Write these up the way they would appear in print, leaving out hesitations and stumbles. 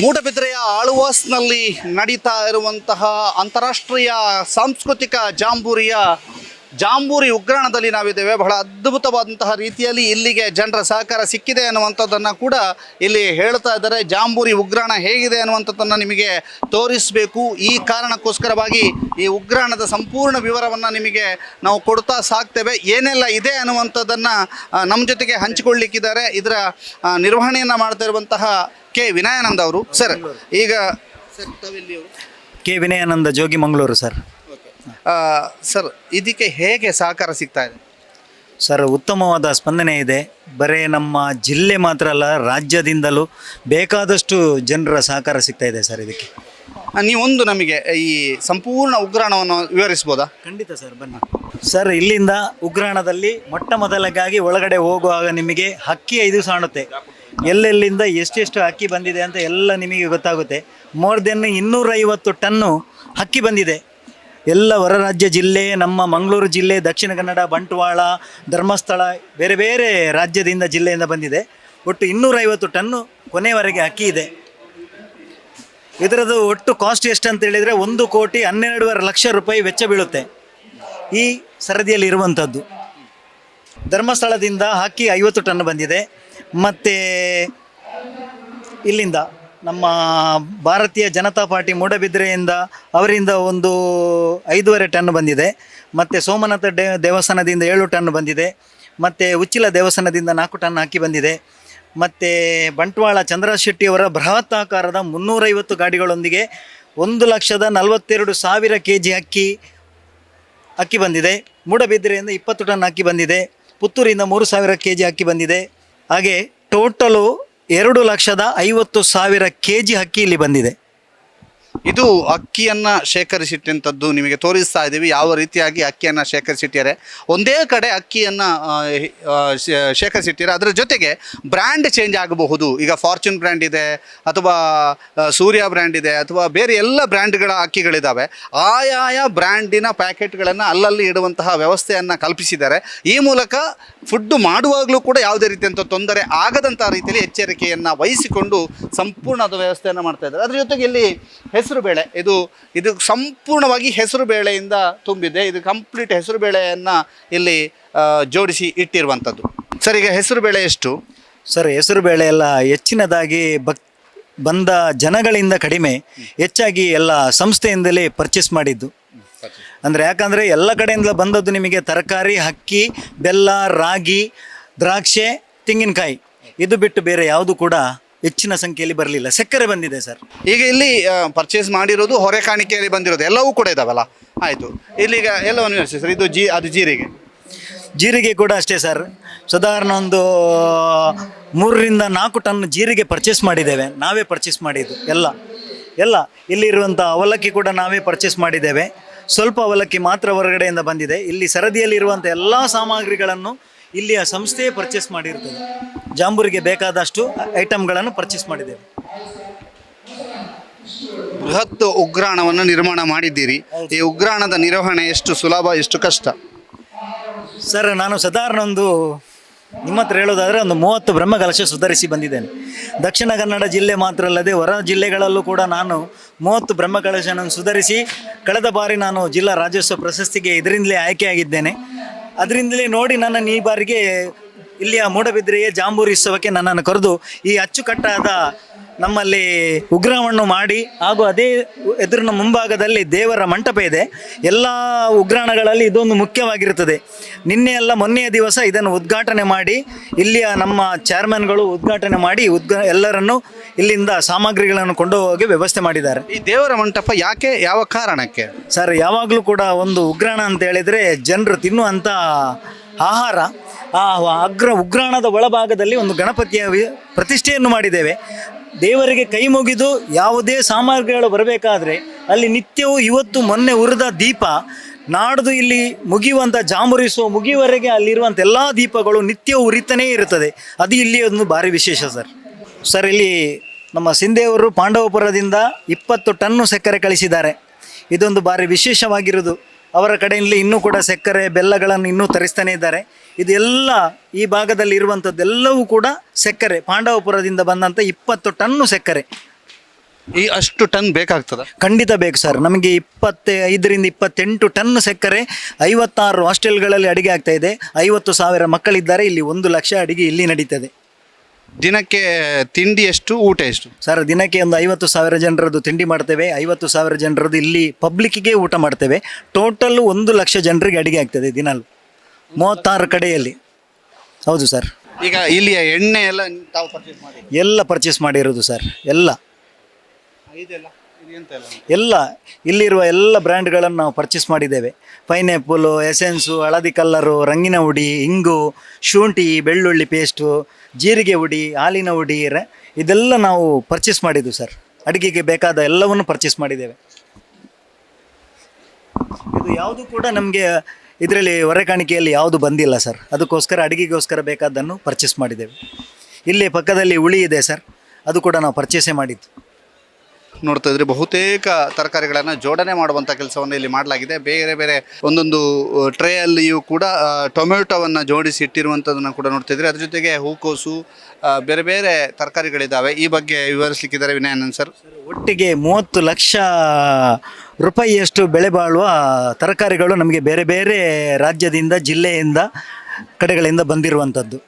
ಮೂಡಬಿದ್ರೆಯ ಆಳ್ವಾಸ್ನಲ್ಲಿ ನಡೀತಾ ಇರುವಂತಹ ಅಂತಾರಾಷ್ಟ್ರೀಯ ಸಾಂಸ್ಕೃತಿಕ ಜಾಂಬೂರಿ ಉಗ್ರಾಣದಲ್ಲಿ ನಾವಿದ್ದೇವೆ. ಬಹಳ ಅದ್ಭುತವಾದಂತಹ ರೀತಿಯಲ್ಲಿ ಇಲ್ಲಿಗೆ ಜನರ ಸಹಕಾರ ಸಿಕ್ಕಿದೆ ಅನ್ನುವಂಥದ್ದನ್ನು ಕೂಡ ಇಲ್ಲಿ ಹೇಳ್ತಾ ಇದ್ದಾರೆ. ಜಾಂಬೂರಿ ಉಗ್ರಾಣ ಹೇಗಿದೆ ಅನ್ನುವಂಥದ್ದನ್ನು ನಿಮಗೆ ತೋರಿಸಬೇಕು. ಈ ಕಾರಣಕ್ಕೋಸ್ಕರವಾಗಿ ಈ ಉಗ್ರಾಣದ ಸಂಪೂರ್ಣ ವಿವರವನ್ನು ನಿಮಗೆ ನಾವು ಕೊಡ್ತಾ ಸಾಕ್ತೇವೆ. ಏನೆಲ್ಲ ಇದೆ ಅನ್ನುವಂಥದ್ದನ್ನು ನಮ್ಮ ಜೊತೆಗೆ ಹಂಚಿಕೊಳ್ಳಿಕ್ಕಿದ್ದಾರೆ. ಇದರ ನಿರ್ವಹಣೆಯನ್ನು ಮಾಡ್ತಾ ಇರುವಂತಹ ಕೆ ವಿನಯಾನಂದ ಅವರು. ಸರ್, ಈಗ ಕೆ ವಿನಯಾನಂದ ಜೋಗಿ ಮಂಗಳೂರು ಸರ್. ಸರ್, ಇದಕ್ಕೆ ಹೇಗೆ ಸಹಕಾರ ಸಿಗ್ತಾ ಇದೆ? ಸರ್, ಉತ್ತಮವಾದ ಸ್ಪಂದನೆ ಇದೆ. ಬರೀ ನಮ್ಮ ಜಿಲ್ಲೆ ಮಾತ್ರ ಅಲ್ಲ, ರಾಜ್ಯದಿಂದಲೂ ಬೇಕಾದಷ್ಟು ಜನರ ಸಹಕಾರ ಸಿಗ್ತಾ ಇದೆ ಸರ್. ಇದಕ್ಕೆ ನೀವೊಂದು ನಮಗೆ ಈ ಸಂಪೂರ್ಣ ಉಗ್ರಾಣವನ್ನು ವಿವರಿಸ್ಬೋದಾ? ಖಂಡಿತ ಸರ್, ಬನ್ನಿ ಸರ್. ಇಲ್ಲಿಂದ ಉಗ್ರಾಣದಲ್ಲಿ ಮೊಟ್ಟ ಮೊದಲಿಗಾಗಿ ಒಳಗಡೆ ಹೋಗುವಾಗ ನಿಮಗೆ ಹಕ್ಕಿ 5 ಕಾಣುತ್ತೆ. ಎಲ್ಲೆಲ್ಲಿಂದ ಎಷ್ಟೆಷ್ಟು ಅಕ್ಕಿ ಬಂದಿದೆ ಅಂತ ಎಲ್ಲ ನಿಮಗೆ ಗೊತ್ತಾಗುತ್ತೆ. ಮೋರ್ ದೆನ್ 250 ಟನ್ನು ಅಕ್ಕಿ ಬಂದಿದೆ. ಎಲ್ಲ ಹೊರ ರಾಜ್ಯ ಜಿಲ್ಲೆ, ನಮ್ಮ ಮಂಗಳೂರು ಜಿಲ್ಲೆ, ದಕ್ಷಿಣ ಕನ್ನಡ, ಬಂಟ್ವಾಳ, ಧರ್ಮಸ್ಥಳ, ಬೇರೆ ಬೇರೆ ರಾಜ್ಯದಿಂದ ಜಿಲ್ಲೆಯಿಂದ ಬಂದಿದೆ. ಒಟ್ಟು 250 ಟನ್ನು ಕೊನೆಯವರೆಗೆ ಅಕ್ಕಿ ಇದೆ. ಇದರದ್ದು ಒಟ್ಟು ಕಾಸ್ಟ್ ಎಷ್ಟು ಅಂತ ಹೇಳಿದರೆ 1,12,50,00,000 ರೂಪಾಯಿ ವೆಚ್ಚ ಬೀಳುತ್ತೆ ಈ ಸರದಿಯಲ್ಲಿ ಇರುವಂಥದ್ದು. ಧರ್ಮಸ್ಥಳದಿಂದ ಅಕ್ಕಿ 50 ಟನ್ ಬಂದಿದೆ. ಮತ್ತು ಇಲ್ಲಿಂದ ನಮ್ಮ ಭಾರತೀಯ ಜನತಾ ಪಾರ್ಟಿ ಮೂಡಬಿದ್ರೆಯಿಂದ ಅವರಿಂದ ಒಂದು 5.5 ಟನ್ ಬಂದಿದೆ. ಮತ್ತು ಸೋಮನಾಥ ದೇವಸ್ಥಾನದಿಂದ 7 ಟನ್ ಬಂದಿದೆ. ಮತ್ತು ಉಚ್ಚಿಲ ದೇವಸ್ಥಾನದಿಂದ 4 ಟನ್ ಅಕ್ಕಿ ಬಂದಿದೆ. ಮತ್ತು ಬಂಟ್ವಾಳ ಚಂದ್ರಶೆಟ್ಟಿಯವರ ಬೃಹತ್ತಾಕಾರದ 350 ಗಾಡಿಗಳೊಂದಿಗೆ 1,42,000 kg ಅಕ್ಕಿ ಬಂದಿದೆ. ಮೂಡಬಿದ್ರೆಯಿಂದ 20 ಟನ್ ಅಕ್ಕಿ ಬಂದಿದೆ. ಪುತ್ತೂರಿಂದ 3,000 kg ಅಕ್ಕಿ ಬಂದಿದೆ. ಹಾಗೆ ಟೋಟಲು 2,50,000 kg ಅಕ್ಕಿ ಇಲ್ಲಿ ಬಂದಿದೆ. ಇದು ಅಕ್ಕಿಯನ್ನು ಶೇಖರಿಸಿಟ್ಟಂಥದ್ದು ನಿಮಗೆ ತೋರಿಸ್ತಾ ಇದ್ದೀವಿ. ಯಾವ ರೀತಿಯಾಗಿ ಅಕ್ಕಿಯನ್ನು ಶೇಖರಿಸಿಟ್ಟಿದ್ದಾರೆ, ಒಂದೇ ಕಡೆ ಅಕ್ಕಿಯನ್ನು ಶೇಖರಿಸಿಟ್ಟಿದ್ದಾರೆ. ಅದರ ಜೊತೆಗೆ ಬ್ರ್ಯಾಂಡ್ ಚೇಂಜ್ ಆಗಬಹುದು. ಈಗ ಫಾರ್ಚೂನ್ ಬ್ರ್ಯಾಂಡ್ ಇದೆ, ಅಥವಾ ಸೂರ್ಯ ಬ್ರ್ಯಾಂಡ್ ಇದೆ, ಅಥವಾ ಬೇರೆ ಎಲ್ಲ ಬ್ರ್ಯಾಂಡ್ಗಳ ಅಕ್ಕಿಗಳಿದ್ದಾವೆ. ಆಯಾಯ ಬ್ರ್ಯಾಂಡಿನ ಪ್ಯಾಕೆಟ್ಗಳನ್ನು ಅಲ್ಲಲ್ಲಿ ಇಡುವಂತಹ ವ್ಯವಸ್ಥೆಯನ್ನು ಕಲ್ಪಿಸಿದ್ದಾರೆ. ಈ ಮೂಲಕ ಫುಡ್ಡು ಮಾಡುವಾಗಲೂ ಕೂಡ ಯಾವುದೇ ರೀತಿಯಂಥ ತೊಂದರೆ ಆಗದಂಥ ರೀತಿಯಲ್ಲಿ ಎಚ್ಚರಿಕೆಯನ್ನು ವಹಿಸಿಕೊಂಡು ಸಂಪೂರ್ಣದ ವ್ಯವಸ್ಥೆಯನ್ನು ಮಾಡ್ತಾ ಇದ್ದಾರೆ. ಅದರ ಜೊತೆಗೆ ಇಲ್ಲಿ ಹೆಸರು ಬೇಳೆ, ಇದು ಸಂಪೂರ್ಣವಾಗಿ ಹೆಸರು ಬೇಳೆಯಿಂದ ತುಂಬಿದೆ. ಇದು ಕಂಪ್ಲೀಟ್ ಹೆಸರು ಬೇಳೆಯನ್ನು ಇಲ್ಲಿ ಜೋಡಿಸಿ ಇಟ್ಟಿರುವಂಥದ್ದು. ಸರ್, ಈಗ ಹೆಸರು ಬೇಳೆ ಎಷ್ಟು? ಸರ್, ಹೆಸರು ಬೇಳೆ ಎಲ್ಲ ಹೆಚ್ಚಿನದಾಗಿ ಬಂದ ಜನಗಳಿಂದ ಕಡಿಮೆ, ಹೆಚ್ಚಾಗಿ ಎಲ್ಲ ಸಂಸ್ಥೆಯಿಂದಲೇ ಪರ್ಚೇಸ್ ಮಾಡಿದ್ದು. ಅಂದರೆ ಯಾಕಂದರೆ ಎಲ್ಲ ಕಡೆಯಿಂದ ಬಂದದ್ದು ನಿಮಗೆ ತರಕಾರಿ, ಅಕ್ಕಿ, ಬೆಲ್ಲ, ರಾಗಿ, ದ್ರಾಕ್ಷೆ, ತೆಂಗಿನಕಾಯಿ, ಇದು ಬಿಟ್ಟು ಬೇರೆ ಯಾವುದು ಕೂಡ ಹೆಚ್ಚಿನ ಸಂಖ್ಯೆಯಲ್ಲಿ ಬರಲಿಲ್ಲ. ಸಕ್ಕರೆ ಬಂದಿದೆ ಸರ್. ಈಗ ಇಲ್ಲಿ ಪರ್ಚೇಸ್ ಮಾಡಿರೋದು ಹೊರೆ ಕಾಣಿಕೆಯಲ್ಲಿ ಬಂದಿರೋದು ಎಲ್ಲವೂ ಕೂಡ ಇದಾವಲ್ಲ. ಆಯಿತು, ಇಲ್ಲಿಗ ಎಲ್ಲವನ್ನು ವಿವರಿಸಿ ಸರ್. ಇದು ಅದು ಜೀರಿಗೆ ಕೂಡ ಅಷ್ಟೇ ಸರ್. ಸಾಧಾರಣ ಒಂದು 3-4 ಟನ್ ಜೀರಿಗೆ ಪರ್ಚೇಸ್ ಮಾಡಿದ್ದೇವೆ. ನಾವೇ ಪರ್ಚೇಸ್ ಮಾಡಿದ್ದು ಎಲ್ಲ ಇಲ್ಲಿರುವಂಥ ಅವಲಕ್ಕಿ ಕೂಡ ನಾವೇ ಪರ್ಚೇಸ್ ಮಾಡಿದ್ದೇವೆ. ಸ್ವಲ್ಪ ಅವಲಕ್ಕಿ ಮಾತ್ರ ಹೊರಗಡೆಯಿಂದ ಬಂದಿದೆ. ಇಲ್ಲಿ ಸರದಿಯಲ್ಲಿರುವಂಥ ಎಲ್ಲ ಸಾಮಗ್ರಿಗಳನ್ನು ಇಲ್ಲಿಯ ಸಂಸ್ಥೆಯೇ ಪರ್ಚೇಸ್ ಮಾಡಿರ್ತದೆ. ಜಾಂಬೂರಿಗೆ ಬೇಕಾದಷ್ಟು ಐಟಮ್ಗಳನ್ನು ಪರ್ಚೇಸ್ ಮಾಡಿದ್ದೇವೆ. ಬೃಹತ್ ಉಗ್ರಾಣವನ್ನು ನಿರ್ಮಾಣ ಮಾಡಿದ್ದೀರಿ. ಈ ಉಗ್ರಾಣದ ನಿರ್ವಹಣೆ ಎಷ್ಟು ಸುಲಭ, ಎಷ್ಟು ಕಷ್ಟ? ಸರ್, ನಾನು ಸಾಧಾರಣ ನಿಮ್ಮ ಹತ್ರ ಹೇಳೋದಾದರೆ 30 ಬ್ರಹ್ಮಕಲಶ ಸುಧಾರಿಸಿ ಬಂದಿದ್ದೇನೆ. ದಕ್ಷಿಣ ಕನ್ನಡ ಜಿಲ್ಲೆ ಮಾತ್ರ ಅಲ್ಲದೆ ಹೊರ ಜಿಲ್ಲೆಗಳಲ್ಲೂ ಕೂಡ ನಾನು 30 ಬ್ರಹ್ಮಕಲಶವನ್ನು ಸುಧಾರಿಸಿ ಕಳೆದ ಬಾರಿ ನಾನು ಜಿಲ್ಲಾ ರಾಜ್ಯೋತ್ಸವ ಪ್ರಶಸ್ತಿಗೆ ಇದರಿಂದಲೇ ಆಯ್ಕೆಯಾಗಿದ್ದೇನೆ. ಅದರಿಂದಲೇ ನೋಡಿ ನನ್ನನ್ನು ಈ ಬಾರಿಗೆ ಇಲ್ಲಿಯ ಮೂಡಬಿದ್ರೆಯ ಜಾಂಬೂರಿ ಉತ್ಸವಕ್ಕೆ ನನ್ನನ್ನು ಕರೆದು ಈ ಅಚ್ಚುಕಟ್ಟಾದ ನಮ್ಮಲ್ಲಿ ಉಗ್ರಾಣವನ್ನು ಮಾಡಿ, ಹಾಗೂ ಅದೇ ಎದುರಿನ ಮುಂಭಾಗದಲ್ಲಿ ದೇವರ ಮಂಟಪ ಇದೆ. ಎಲ್ಲ ಉಗ್ರಾಣಗಳಲ್ಲಿ ಇದೊಂದು ಮುಖ್ಯವಾಗಿರುತ್ತದೆ. ಮೊನ್ನೆಯ ದಿವಸ ಇದನ್ನು ಉದ್ಘಾಟನೆ ಮಾಡಿ ಇಲ್ಲಿಯ ನಮ್ಮ ಚೇರ್ಮನ್ಗಳು ಉದ್ಘಾಟನೆ ಮಾಡಿ ಎಲ್ಲರನ್ನು ಇಲ್ಲಿಂದ ಸಾಮಗ್ರಿಗಳನ್ನು ಕೊಂಡು ಹೋಗಿ ವ್ಯವಸ್ಥೆ ಮಾಡಿದ್ದಾರೆ. ಈ ದೇವರ ಮಂಟಪ ಯಾಕೆ, ಯಾವ ಕಾರಣಕ್ಕೆ? ಸರ್, ಯಾವಾಗಲೂ ಕೂಡ ಒಂದು ಉಗ್ರಾಣ ಅಂತ ಹೇಳಿದರೆ ಜನರು ತಿನ್ನುವಂಥ ಆಹಾರ. ಉಗ್ರಾಣದ ಒಳಭಾಗದಲ್ಲಿ ಒಂದು ಗಣಪತಿಯ ಪ್ರತಿಷ್ಠೆಯನ್ನು ಮಾಡಿದ್ದೇವೆ. ದೇವರಿಗೆ ಕೈ ಮುಗಿದು ಯಾವುದೇ ಸಾಮಗ್ರಿಗಳು ಬರಬೇಕಾದ್ರೆ ಅಲ್ಲಿ ನಿತ್ಯವೂ ಇವತ್ತು ಮೊನ್ನೆ ಉರಿದ ದೀಪ ನಾಡ್ದು ಇಲ್ಲಿ ಮುಗಿಯುವಂಥ ಜಾಂಬೂರಿಸುವ ಮುಗಿಯುವವರೆಗೆ ಅಲ್ಲಿರುವಂಥ ಎಲ್ಲ ದೀಪಗಳು ನಿತ್ಯವೂ ಉರಿತಾನೇ ಇರುತ್ತದೆ. ಅದು ಇಲ್ಲಿ ಒಂದು ಭಾರಿ ವಿಶೇಷ ಸರ್. ಇಲ್ಲಿ ನಮ್ಮ ಸಿಂಧೆಯವರು ಪಾಂಡವಪುರದಿಂದ 20 ಟನ್ನು ಸಕ್ಕರೆ ಕಳಿಸಿದ್ದಾರೆ. ಇದೊಂದು ಭಾರಿ ವಿಶೇಷವಾಗಿರೋದು. ಅವರ ಕಡೆಯಲ್ಲಿ ಇನ್ನೂ ಕೂಡ ಸಕ್ಕರೆ, ಬೆಲ್ಲಗಳನ್ನು ಇನ್ನೂ ತರಿಸ್ತಾನೇ ಇದ್ದಾರೆ. ಇದೆಲ್ಲ ಈ ಭಾಗದಲ್ಲಿ ಇರುವಂಥದ್ದೆಲ್ಲವೂ ಕೂಡ ಸಕ್ಕರೆ, ಪಾಂಡವಪುರದಿಂದ ಬಂದಂಥ 20 ಟನ್ನು ಸಕ್ಕರೆ. ಈ ಅಷ್ಟು ಟನ್ ಬೇಕಾಗ್ತದ? ಖಂಡಿತ ಬೇಕು ಸರ್. ನಮಗೆ 25ರಿಂದ 28 ಟನ್ ಸಕ್ಕರೆ 56 ಹಾಸ್ಟೆಲ್ಗಳಲ್ಲಿ ಅಡಿಗೆ ಆಗ್ತಾ ಇದೆ. 50,000 ಮಕ್ಕಳಿದ್ದಾರೆ ಇಲ್ಲಿ. 1 ಲಕ್ಷ ಅಡಿಗೆ ಇಲ್ಲಿ ನಡೀತದೆ. ದಿನಕ್ಕೆ ತಿಂಡಿ ಎಷ್ಟು, ಊಟ ಎಷ್ಟು? ಸರ್ ದಿನಕ್ಕೆ ಒಂದು 50,000 ಜನರದ್ದು ತಿಂಡಿ ಮಾಡ್ತೇವೆ. 50,000 ಜನರದ್ದು ಇಲ್ಲಿ ಪಬ್ಲಿಕ್ಕಿಗೆ ಊಟ ಮಾಡ್ತೇವೆ. ಟೋಟಲ್ 1 ಲಕ್ಷ ಜನರಿಗೆ ಅಡಿಗೆ ಆಗ್ತದೆ ದಿನಾಲು 36 ಕಡೆಯಲ್ಲಿ. ಹೌದು ಸರ್. ಈಗ ಇಲ್ಲಿಯ ಎಣ್ಣೆ ಎಲ್ಲ ತಾವು ಪರ್ಚೇಸ್ ಮಾಡಿ? ಎಲ್ಲ ಪರ್ಚೇಸ್ ಮಾಡಿರೋದು ಸರ್. ಎಲ್ಲ ಎಲ್ಲ ಇಲ್ಲಿರುವ ಎಲ್ಲ ಬ್ರ್ಯಾಂಡ್ಗಳನ್ನು ನಾವು ಪರ್ಚೇಸ್ ಮಾಡಿದ್ದೇವೆ. ಪೈನಾಪಲು, ಎಸೆನ್ಸು, ಹಳದಿ ಕಲ್ಲರು, ರಂಗಿನ ಹುಡಿ, ಇಂಗು, ಶುಂಠಿ, ಬೆಳ್ಳುಳ್ಳಿ ಪೇಸ್ಟು, ಜೀರಿಗೆ ಹುಡಿ, ಹಾಲಿನ ಹುಡಿ, ಇದೆಲ್ಲ ನಾವು ಪರ್ಚೇಸ್ ಮಾಡಿದ್ದು ಸರ್. ಅಡುಗೆಗೆ ಬೇಕಾದ ಎಲ್ಲವನ್ನು ಪರ್ಚೇಸ್ ಮಾಡಿದ್ದೇವೆ. ಇದು ಯಾವುದು ಕೂಡ ನಮಗೆ ಇದರಲ್ಲಿ ಹೊರೆಕಾಣಿಕೆಯಲ್ಲಿ ಯಾವುದು ಬಂದಿಲ್ಲ ಸರ್. ಅದಕ್ಕೋಸ್ಕರ ಅಡುಗೆಗೋಸ್ಕರ ಬೇಕಾದ್ದನ್ನು ಪರ್ಚೇಸ್ ಮಾಡಿದ್ದೇವೆ. ಇಲ್ಲಿ ಪಕ್ಕದಲ್ಲಿ ಹುಳಿ ಇದೆ ಸರ್, ಅದು ಕೂಡ ನಾವು ಪರ್ಚೇಸೇ ಮಾಡಿದ್ದು. ನೋಡ್ತಾ ಇದ್ರೆ ಬಹುತೇಕ ತರಕಾರಿಗಳನ್ನು ಜೋಡಣೆ ಮಾಡುವಂಥ ಕೆಲಸವನ್ನು ಇಲ್ಲಿ ಮಾಡಲಾಗಿದೆ. ಬೇರೆ ಬೇರೆ ಒಂದೊಂದು ಟ್ರೇಯಲ್ಲಿಯೂ ಕೂಡ ಟೊಮೆಟೊವನ್ನು ಜೋಡಿಸಿ ಇಟ್ಟಿರುವಂಥದ್ದನ್ನು ಕೂಡ ನೋಡ್ತಾ ಇದ್ರೆ. ಅದ್ರ ಜೊತೆಗೆ ಹೂಕೋಸು, ಬೇರೆ ಬೇರೆ ತರಕಾರಿಗಳಿದ್ದಾವೆ. ಈ ಬಗ್ಗೆ ವಿವರಿಸಲಿಕ್ಕಿದ್ದಾರೆ ವಿನಯಾನಂದ್ ಸರ್. ಒಟ್ಟಿಗೆ 30 ಲಕ್ಷ ರೂಪಾಯಿಯಷ್ಟು ಬೆಲೆ ಬಾಳುವ ತರಕಾರಿಗಳು ನಮಗೆ ಬೇರೆ ಬೇರೆ ರಾಜ್ಯದಿಂದ, ಜಿಲ್ಲೆಯಿಂದ, ಕಡೆಗಳಿಂದ ಬಂದಿರುವಂಥದ್ದು.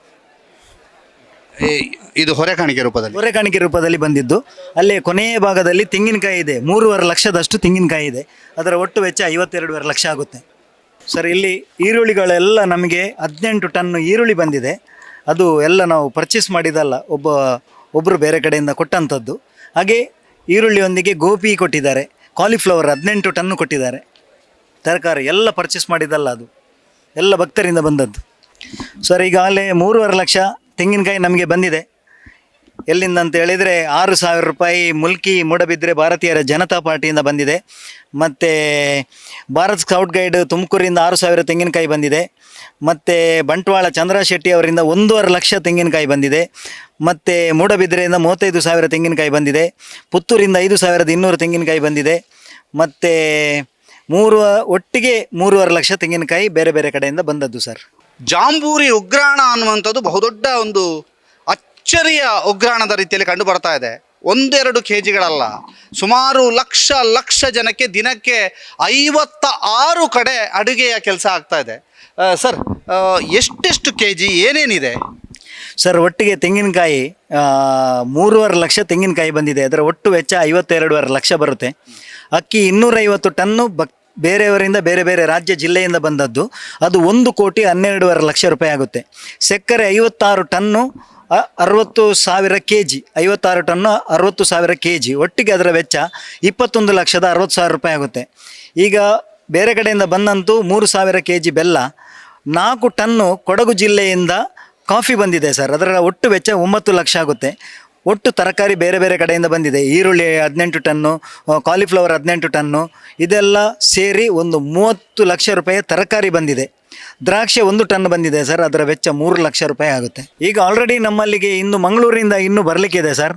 ಇದು ಹೊರೆಕಾಣಿಕೆ ರೂಪದಲ್ಲಿ? ಹೊರೆಕಾಣಿಕೆ ರೂಪದಲ್ಲಿ ಬಂದಿದ್ದು. ಅಲ್ಲೇ ಕೊನೆಯ ಭಾಗದಲ್ಲಿ ತೆಂಗಿನಕಾಯಿ ಇದೆ. 3.5 ಲಕ್ಷದಷ್ಟು ತೆಂಗಿನಕಾಯಿ ಇದೆ. ಅದರ ಒಟ್ಟು ವೆಚ್ಚ 52.5 ಲಕ್ಷ ಆಗುತ್ತೆ ಸರ್. ಇಲ್ಲಿ ಈರುಳ್ಳಿಗಳೆಲ್ಲ ನಮಗೆ 18 ಟನ್ ಈರುಳ್ಳಿ ಬಂದಿದೆ. ಅದು ಎಲ್ಲ ನಾವು ಪರ್ಚೇಸ್ ಮಾಡಿದಲ್ಲ, ಒಬ್ಬರು ಬೇರೆ ಕಡೆಯಿಂದ ಕೊಟ್ಟಂಥದ್ದು. ಹಾಗೆ ಈರುಳ್ಳಿಯೊಂದಿಗೆ ಗೋಪಿ ಕೊಟ್ಟಿದ್ದಾರೆ. ಕಾಲಿಫ್ಲವರ್ 18 ಟನ್ನು ಕೊಟ್ಟಿದ್ದಾರೆ. ತರಕಾರಿ ಎಲ್ಲ ಪರ್ಚೇಸ್ ಮಾಡಿದಲ್ಲ, ಅದು ಎಲ್ಲ ಭಕ್ತರಿಂದ ಬಂದದ್ದು ಸರ್. ಈಗಾಗಲೇ 3.5 ಲಕ್ಷ ತೆಂಗಿನಕಾಯಿ ನಮಗೆ ಬಂದಿದೆ. ಎಲ್ಲಿಂದ ಅಂತ ಹೇಳಿದರೆ 6,000 ರೂಪಾಯಿ ಮುಲ್ಕಿ ಮೂಡಬಿದ್ರೆ ಭಾರತೀಯ ಜನತಾ ಪಾರ್ಟಿಯಿಂದ ಬಂದಿದೆ. ಮತ್ತು ಭಾರತ್ ಸ್ಕೌಟ್ ಗೈಡ್ ತುಮಕೂರಿಂದ 6,000 ತೆಂಗಿನಕಾಯಿ ಬಂದಿದೆ. ಮತ್ತು ಬಂಟ್ವಾಳ ಚಂದ್ರ ಶೆಟ್ಟಿ ಅವರಿಂದ 1.5 ಲಕ್ಷ ತೆಂಗಿನಕಾಯಿ ಬಂದಿದೆ. ಮತ್ತು ಮೂಡಬಿದ್ರೆಯಿಂದ 35,000 ತೆಂಗಿನಕಾಯಿ ಬಂದಿದೆ. ಪುತ್ತೂರಿಂದ 5,200 ತೆಂಗಿನಕಾಯಿ ಬಂದಿದೆ. ಮತ್ತು ಒಟ್ಟಿಗೆ 3.5 ಲಕ್ಷ ತೆಂಗಿನಕಾಯಿ ಬೇರೆ ಬೇರೆ ಕಡೆಯಿಂದ ಬಂದದ್ದು ಸರ್. ಜಾಂಬೂರಿ ಉಗ್ರಾಣ ಅನ್ನುವಂಥದ್ದು ಬಹುದೊಡ್ಡ ಒಂದು ಅಚ್ಚರಿಯ ಉಗ್ರಾಣದ ರೀತಿಯಲ್ಲಿ ಕಂಡು ಬರ್ತಾ ಇದೆ. 1-2 ಕೆಜಿಗಳಲ್ಲ, ಸುಮಾರು ಲಕ್ಷ ಜನಕ್ಕೆ ದಿನಕ್ಕೆ 56 ಕಡೆ ಅಡುಗೆಯ ಕೆಲಸ ಆಗ್ತಾ ಇದೆ. ಸರ್, ಎಷ್ಟೆಷ್ಟು ಕೆಜಿ ಏನೇನಿದೆ ಸರ್? ಒಟ್ಟಿಗೆ ತೆಂಗಿನಕಾಯಿ 3.5 ಲಕ್ಷ ತೆಂಗಿನಕಾಯಿ ಬಂದಿದೆ. ಅದರ ಒಟ್ಟು ವೆಚ್ಚ 52.5 ಲಕ್ಷ ಬರುತ್ತೆ. ಅಕ್ಕಿ 250 ಟನ್ನು ಬೇರೆಯವರಿಂದ ಬೇರೆ ಬೇರೆ ರಾಜ್ಯ ಜಿಲ್ಲೆಯಿಂದ ಬಂದದ್ದು. ಅದು 1,12.5 ಲಕ್ಷ ರೂಪಾಯಿ ಆಗುತ್ತೆ. ಸಕ್ಕರೆ 56 ton 60,000 K G. 56 ton 60,000 K G. ಒಟ್ಟಿಗೆ ಅದರ ವೆಚ್ಚ 21,60,000 ರೂಪಾಯಿ ಆಗುತ್ತೆ. ಈಗ ಬೇರೆ ಕಡೆಯಿಂದ ಬಂದಂತೂ 3,000 ಕೆ ಜಿ ಬೆಲ್ಲ, 4 ಟನ್ನು ಕೊಡಗು ಜಿಲ್ಲೆಯಿಂದ ಕಾಫಿ ಬಂದಿದೆ ಸರ್. ಅದರ ಒಟ್ಟು ವೆಚ್ಚ 9 ಲಕ್ಷ ಆಗುತ್ತೆ. ಒಟ್ಟು ತರಕಾರಿ ಬೇರೆ ಬೇರೆ ಕಡೆಯಿಂದ ಬಂದಿದೆ. ಈರುಳ್ಳಿ 18 ಟನ್ನು, ಕಾಲಿಫ್ಲವರ್ 18 ಟನ್ನು, ಇದೆಲ್ಲ ಸೇರಿ ಒಂದು 30 ಲಕ್ಷ ರೂಪಾಯಿ ತರಕಾರಿ ಬಂದಿದೆ. ದ್ರಾಕ್ಷಿ 1 ಟನ್ ಬಂದಿದೆ ಸರ್. ಅದರ ವೆಚ್ಚ 3 ಲಕ್ಷ ರೂಪಾಯಿ ಆಗುತ್ತೆ. ಈಗ ಆಲ್ರೆಡಿ ನಮ್ಮಲ್ಲಿಗೆ ಇನ್ನು ಮಂಗಳೂರಿಂದ ಇನ್ನೂ ಬರಲಿಕ್ಕಿದೆ ಸರ್.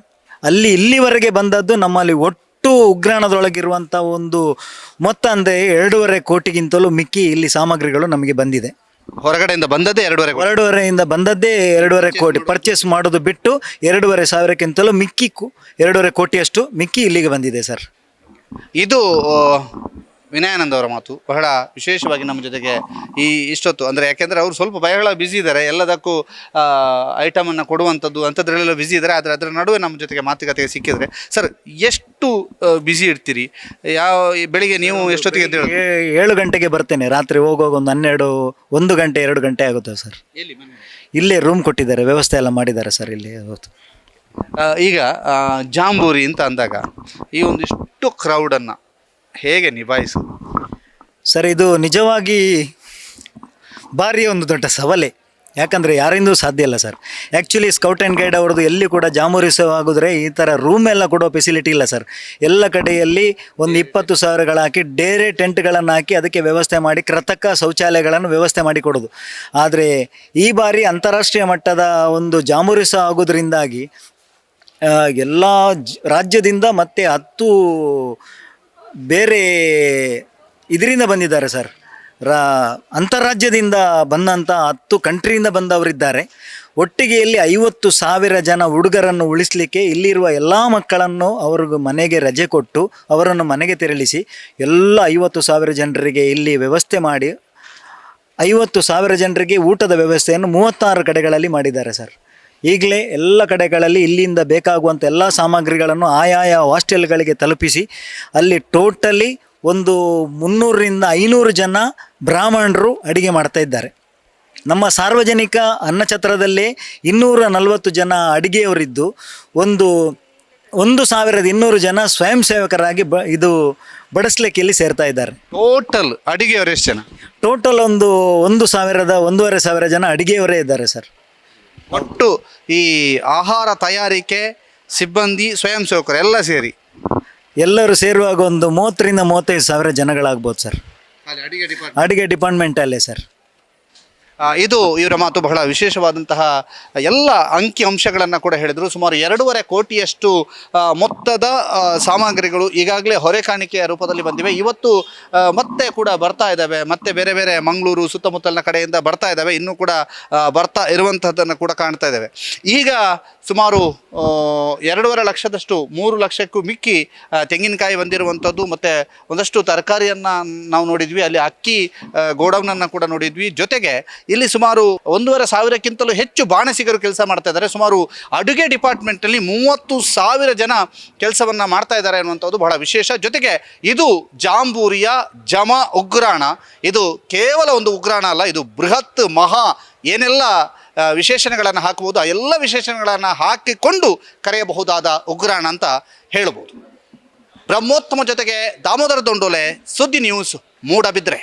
ಇಲ್ಲಿವರೆಗೆ ಬಂದದ್ದು ನಮ್ಮಲ್ಲಿ ಒಟ್ಟು ಉಗ್ರಾಣದೊಳಗಿರುವಂಥ ಒಂದು ಮೊತ್ತ ಅಂದರೆ 2.5 ಕೋಟಿಗಿಂತಲೂ ಮಿಕ್ಕಿ ಇಲ್ಲಿ ಸಾಮಗ್ರಿಗಳು ನಮಗೆ ಬಂದಿದೆ. ಹೊರಗಡೆಯಿಂದ ಬಂದದ್ದೇ 2.5 ಕೋಟಿ. ಹೊರಗಡೆಯಿಂದ ಬಂದದ್ದೇ 2.5 ಕೋಟಿ. ಪರ್ಚೇಸ್ ಮಾಡೋದು ಬಿಟ್ಟು 2.5 ಸಾವಿರಕ್ಕಿಂತಲೂ ಮಿಕ್ಕಿ 2.5 ಕೋಟಿಯಷ್ಟು ಮಿಕ್ಕಿ ಇಲ್ಲಿಗೆ ಬಂದಿದೆ ಸರ್. ಇದು ವಿನಯಾನಂದ್ ಅವರ ಮಾತು. ಬಹಳ ವಿಶೇಷವಾಗಿ ನಮ್ಮ ಜೊತೆಗೆ ಇಷ್ಟೊತ್ತು ಅಂದರೆ, ಯಾಕೆಂದರೆ ಅವರು ಸ್ವಲ್ಪ ಬಹಳ ಬ್ಯುಸಿ ಇದ್ದಾರೆ. ಎಲ್ಲದಕ್ಕೂ ಐಟಮನ್ನು ಕೊಡುವಂಥದ್ದು ಅಂಥದ್ರಲ್ಲೆಲ್ಲ ಬ್ಯುಸಿ ಇದ್ದಾರೆ. ಆದರೆ ಅದರ ನಡುವೆ ನಮ್ಮ ಜೊತೆಗೆ ಮಾತುಕತೆಗೆ ಸಿಕ್ಕಿದರೆ ಸರ್, ಎಷ್ಟು ಬ್ಯುಸಿ ಇರ್ತೀರಿ? ಬೆಳಿಗ್ಗೆ ನೀವು ಎಷ್ಟೊತ್ತಿಗೆ ಅಂತ ಹೇಳಿ? 7 ಗಂಟೆಗೆ ಬರ್ತೇನೆ. ರಾತ್ರಿ ಹೋಗುವಾಗ ಒಂದು 1 ಗಂಟೆ 2 ಗಂಟೆ ಆಗುತ್ತೆ ಸರ್. ಇಲ್ಲೇ ರೂಮ್ ಕೊಟ್ಟಿದ್ದಾರೆ, ವ್ಯವಸ್ಥೆ ಎಲ್ಲ ಮಾಡಿದ್ದಾರೆ ಸರ್ ಇಲ್ಲಿ. ಈಗ ಜಾಂಬೂರಿ ಅಂತ ಅಂದಾಗ ಈ ಒಂದಿಷ್ಟು ಕ್ರೌಡನ್ನು ಹೇಗೆ ನಿಭಾಯಿಸೋದು ಸರ್? ಇದು ನಿಜವಾಗಿ ಭಾರಿ ಒಂದು ದೊಡ್ಡ ಸವಾಲೆ. ಯಾಕಂದರೆ ಯಾರಿಂದೂ ಸಾಧ್ಯ ಇಲ್ಲ sir. Actually scout and guide ಅವ್ರದ್ದು ಎಲ್ಲಿ ಕೂಡ ಜಾಂಬೂರಿಸವಾಗಿದ್ರೆ ಈ ಥರ ರೂಮ್ ಎಲ್ಲ ಕೊಡೋ ಫೆಸಿಲಿಟಿ ಇಲ್ಲ ಸರ್. ಎಲ್ಲ ಕಡೆಯಲ್ಲಿ ಒಂದು 20,000 ಹಾಕಿ ಡೇರೆ ಟೆಂಟ್ಗಳನ್ನು ಹಾಕಿ ಅದಕ್ಕೆ ವ್ಯವಸ್ಥೆ ಮಾಡಿ ಕೃತಕ ಶೌಚಾಲಯಗಳನ್ನು ವ್ಯವಸ್ಥೆ ಮಾಡಿ ಕೊಡೋದು. ಆದರೆ ಈ ಬಾರಿ ಅಂತಾರಾಷ್ಟ್ರೀಯ ಮಟ್ಟದ ಒಂದು ಜಾಂಬೂರಿಸ ಆಗೋದ್ರಿಂದಾಗಿ ಎಲ್ಲ ರಾಜ್ಯದಿಂದ ಮತ್ತು 10 ಬೇರೆ ಇದರಿಂದ ಬಂದಿದ್ದಾರೆ ಸರ್. ಅಂತಾರಾಜ್ಯದಿಂದ ಬಂದಂಥ 10 ಕಂಟ್ರಿಯಿಂದ ಬಂದವರಿದ್ದಾರೆ. ಒಟ್ಟಿಗೆ ಇಲ್ಲಿ 50,000 ಜನ ಹುಡುಗರನ್ನು ಉಳಿಸಲಿಕ್ಕೆ ಇಲ್ಲಿರುವ ಎಲ್ಲ ಮಕ್ಕಳನ್ನು ಅವ್ರಿಗೆ ಮನೆಗೆ ರಜೆ ಕೊಟ್ಟು ಅವರನ್ನು ಮನೆಗೆ ತೆರಳಿಸಿ ಎಲ್ಲ 50,000 ಜನರಿಗೆ ಇಲ್ಲಿ ವ್ಯವಸ್ಥೆ ಮಾಡಿ 50,000 ಜನರಿಗೆ ಊಟದ ವ್ಯವಸ್ಥೆಯನ್ನು 36 ಕಡೆಗಳಲ್ಲಿ ಮಾಡಿದ್ದಾರೆ ಸರ್. ಈಗಲೇ ಎಲ್ಲ ಕಡೆಗಳಲ್ಲಿ ಇಲ್ಲಿಂದ ಬೇಕಾಗುವಂಥ ಎಲ್ಲ ಸಾಮಗ್ರಿಗಳನ್ನು ಆಯಾಯ ಹಾಸ್ಟೆಲ್ಗಳಿಗೆ ತಲುಪಿಸಿ ಅಲ್ಲಿ ಟೋಟಲಿ ಒಂದು 300ರಿಂದ 500 ಜನ ಬ್ರಾಹ್ಮಣರು ಅಡಿಗೆ ಮಾಡ್ತಾ ಇದ್ದಾರೆ. ನಮ್ಮ ಸಾರ್ವಜನಿಕ ಅನ್ನಛತ್ರದಲ್ಲಿ 240 ಜನ ಅಡಿಗೆಯವರಿದ್ದು 1,200 ಜನ ಸ್ವಯಂ ಸೇವಕರಾಗಿ ಬಡಿಸ್ಲಿಕ್ಕೆ ಇಲ್ಲಿ ಸೇರ್ತಾ ಇದ್ದಾರೆ. ಟೋಟಲ್ ಅಡಿಗೆಯವರು ಎಷ್ಟು ಜನ? ಟೋಟಲ್ 1,500 ಜನ ಅಡಿಗೆಯವರೇ ಇದ್ದಾರೆ ಸರ್. ಒಟ್ಟು ಈ ಆಹಾರ ತಯಾರಿಕೆ ಸಿಬ್ಬಂದಿ ಸ್ವಯಂ ಸೇವಕರು ಎಲ್ಲ ಸೇರಿ ಎಲ್ಲರೂ ಸೇರುವಾಗ ಒಂದು 30ರಿಂದ 35,000 ಜನಗಳಾಗ್ಬೋದು ಸರ್. ಅಡಿಗೆ ಡಿಪಾರ್ಟ್ಮೆಂಟಲ್ಲೇ ಸರ್. ಇದು ಇವರ ಮಾತು. ಬಹಳ ವಿಶೇಷವಾದಂತಹ ಎಲ್ಲ ಅಂಕಿ ಅಂಶಗಳನ್ನು ಕೂಡ ಹೇಳಿದರು. ಸುಮಾರು 2.5 ಕೋಟಿಯಷ್ಟು ಮೊತ್ತದ ಸಾಮಗ್ರಿಗಳು ಈಗಾಗಲೇ ಹೊರೆ ಕಾಣಿಕೆಯ ರೂಪದಲ್ಲಿ ಬಂದಿವೆ. ಇವತ್ತು ಮತ್ತೆ ಕೂಡ ಬರ್ತಾ ಇದ್ದಾವೆ, ಮತ್ತೆ ಬೇರೆ ಬೇರೆ ಮಂಗಳೂರು ಸುತ್ತಮುತ್ತಲಿನ ಕಡೆಯಿಂದ ಬರ್ತಾ ಇದ್ದಾವೆ, ಇನ್ನೂ ಕೂಡ ಬರ್ತಾ ಇರುವಂಥದ್ದನ್ನು ಕೂಡ ಕಾಣ್ತಾ ಇದ್ದಾವೆ. ಈಗ ಸುಮಾರು 2.5 ಲಕ್ಷದಷ್ಟು 3 ಲಕ್ಷಕ್ಕೂ ಮಿಕ್ಕಿ ತೆಂಗಿನಕಾಯಿ ಬಂದಿರುವಂಥದ್ದು, ಮತ್ತು ಒಂದಷ್ಟು ತರಕಾರಿಯನ್ನು ನಾವು ನೋಡಿದ್ವಿ. ಅಲ್ಲಿ ಅಕ್ಕಿ ಗೋಡೌನನ್ನು ಕೂಡ ನೋಡಿದ್ವಿ. ಜೊತೆಗೆ ಇಲ್ಲಿ ಸುಮಾರು 1,500ಕ್ಕಿಂತಲೂ ಹೆಚ್ಚು ಬಾಣಸಿಗರು ಕೆಲಸ ಮಾಡ್ತಾ ಇದ್ದಾರೆ. ಸುಮಾರು ಅಡುಗೆ ಡಿಪಾರ್ಟ್ಮೆಂಟಲ್ಲಿ 30,000 ಜನ ಕೆಲಸವನ್ನು ಮಾಡ್ತಾ ಇದ್ದಾರೆ ಅನ್ನುವಂಥದ್ದು ಬಹಳ ವಿಶೇಷ. ಜೊತೆಗೆ ಇದು ಜಾಂಬೂರಿಯ ಜಮ ಉಗ್ರಾಣ. ಇದು ಕೇವಲ ಒಂದು ಉಗ್ರಾಣ ಅಲ್ಲ, ಇದು ಬೃಹತ್ ಮಹಾ ಏನೆಲ್ಲ ವಿಶೇಷಣಗಳನ್ನು ಹಾಕಬಹುದು ಆ ಎಲ್ಲ ವಿಶೇಷಣಗಳನ್ನು ಹಾಕಿಕೊಂಡು ಕರೆಯಬಹುದಾದ ಉಗ್ರಾಣ ಅಂತ ಹೇಳ್ಬೋದು. ಬ್ರಹ್ಮೋತ್ತಮ ಜೊತೆಗೆ ದಾಮೋದರ ದೊಂಡೋಲೆ, ಸುದ್ದಿ ನ್ಯೂಸ್, ಮೂಡಬಿದ್ರೆ.